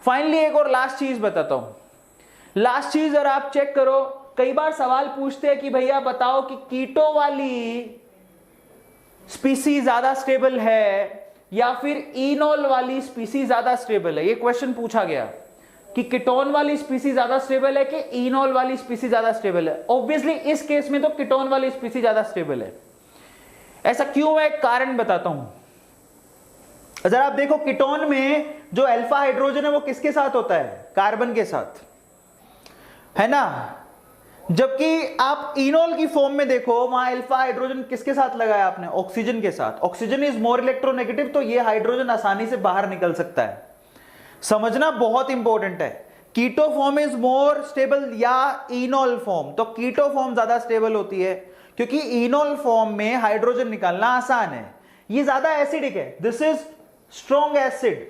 Finally एक और last चीज बताता हूं। लास्ट चीज अगर आप चेक करो, कई बार सवाल पूछते हैं कि भैया बताओ कि कीटो वाली स्पीसीज ज्यादा स्टेबल है या फिर इनोल वाली स्पीसीज ज्यादा स्टेबल है। ये क्वेश्चन पूछा गया कि कीटोन वाली स्पीसीज ज्यादा स्टेबल है कि इनोल वाली स्पीसीज ज्यादा स्टेबल है। ऑब्वियसली इस केस में तो कीटोन वाली स्पीसीज ज्यादा स्टेबल है। ऐसा क्यों है, एक कारण बताता हूं। अगर आप देखो कीटोन में जो अल्फा हाइड्रोजन है वो किसके साथ होता है, कार्बन के साथ, है ना। जबकि आप इनोल की फॉर्म में देखो, वहां अल्फा हाइड्रोजन किसके साथ लगाया आपने, ऑक्सीजन के साथ। ऑक्सीजन इज मोर इलेक्ट्रोनेगेटिव, तो ये हाइड्रोजन आसानी से बाहर निकल सकता है। समझना बहुत इंपॉर्टेंट है। Keto form is more stable या इनोल फॉर्म, तो कीटो फॉर्म ज्यादा स्टेबल होती है क्योंकि इनोल फॉर्म में हाइड्रोजन निकालना आसान है, ये ज्यादा एसिडिक है। This is strong acid.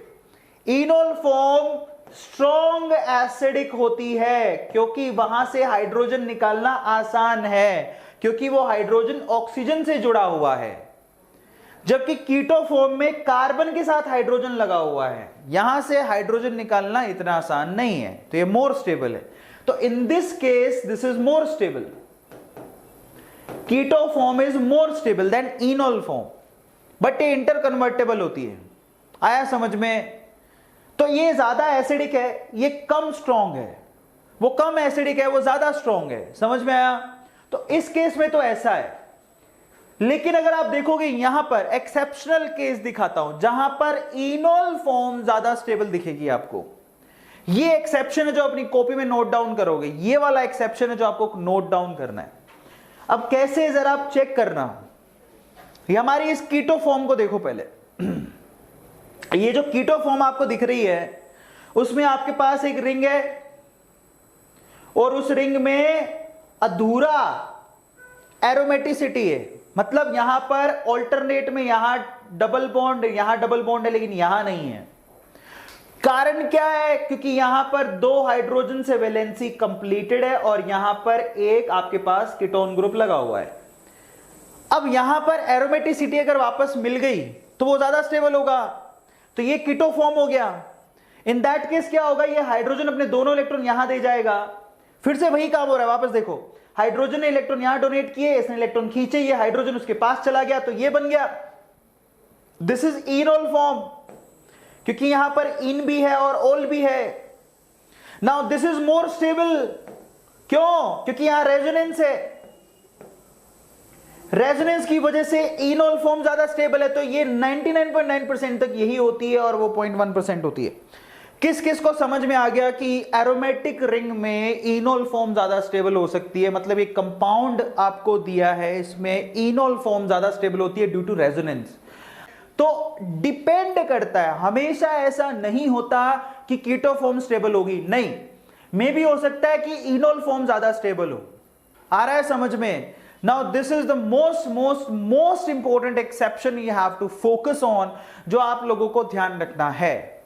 Enol form strong acidic होती है क्योंकि वहां से हाइड्रोजन निकालना आसान है, क्योंकि वो हाइड्रोजन ऑक्सीजन से जुड़ा हुआ है। जबकि कीटो फॉर्म में कार्बन के साथ हाइड्रोजन लगा हुआ है, यहां से हाइड्रोजन निकालना इतना आसान नहीं है, तो ये मोर स्टेबल है। तो in this case this is more stable. Keto form is more stable than enol form, but ये इंटर कन्वर्टेबल होती है। आया समझ में। तो ये ज्यादा एसिडिक है, ये कम स्ट्रॉन्ग है। वो कम एसिडिक है, वो ज्यादा स्ट्रॉन्ग है। समझ में आया। तो इस केस में तो ऐसा है। लेकिन अगर आप देखोगे यहां पर एक्सेप्शनल केस दिखाता हूं जहां पर इनोल फॉर्म ज्यादा स्टेबल दिखेगी आपको। ये एक्सेप्शन है जो अपनी कॉपी में नोट डाउन करोगे, ये वाला एक्सेप्शन है जो आपको नोट डाउन करना है। अब कैसे, जरा आप चेक करना। ये हमारी इस कीटो फॉर्म को देखो पहले। ये जो कीटो फॉर्म आपको दिख रही है उसमें आपके पास एक रिंग है और उस रिंग में अधूरा एरोमेटिसिटी है। मतलब यहां पर ऑल्टरनेट में यहां डबल बॉन्ड है लेकिन यहां नहीं है। कारण क्या है, क्योंकि यहां पर 2 हाइड्रोजन से वैलेंसी कंप्लीटेड है और यहां पर एक आपके पास कीटोन ग्रुप लगा हुआ है। अब यहां पर एरोमेटिसिटी अगर वापस मिल गई तो वो ज्यादा स्टेबल होगा, तो ये कीटो फॉर्म हो गया। इन दैट केस क्या होगा, ये हाइड्रोजन अपने दोनों इलेक्ट्रॉन यहां दे जाएगा। फिर से वही काम हो रहा है, वापस देखो, हाइड्रोजन ने इलेक्ट्रॉन यहां डोनेट किए, इसने इलेक्ट्रॉन खींचे, ये हाइड्रोजन उसके पास चला गया, तो ये बन गया। दिस इज इनोल फॉर्म, क्योंकि यहां पर इन भी है और ओल भी है। Now this is more stable. क्यों? क्योंकि यहां रेजोनेंस है। रेजोनेंस की वजह से इनोल फॉर्म ज्यादा स्टेबल है। तो ये 99.9% तक यही होती है और वो 0.1% होती है। किस किस को समझ में आ गया कि एरोमेटिक रिंग में इनोल फॉर्म ज्यादा स्टेबल हो सकती है। मतलब एक कंपाउंड आपको दिया है, इसमें इनोल फॉर्म ज्यादा स्टेबल होती है ड्यू टू रेजोनेंस। तो डिपेंड करता है, हमेशा ऐसा नहीं होता कि कीटो फॉर्म स्टेबल होगी, नहीं। मे भी हो सकता है कि इनोल फॉर्म ज्यादा स्टेबल हो। आ रहा है समझ में। Now this is the most important exception you have to focus on, जो आप लोगों को ध्यान रखना है।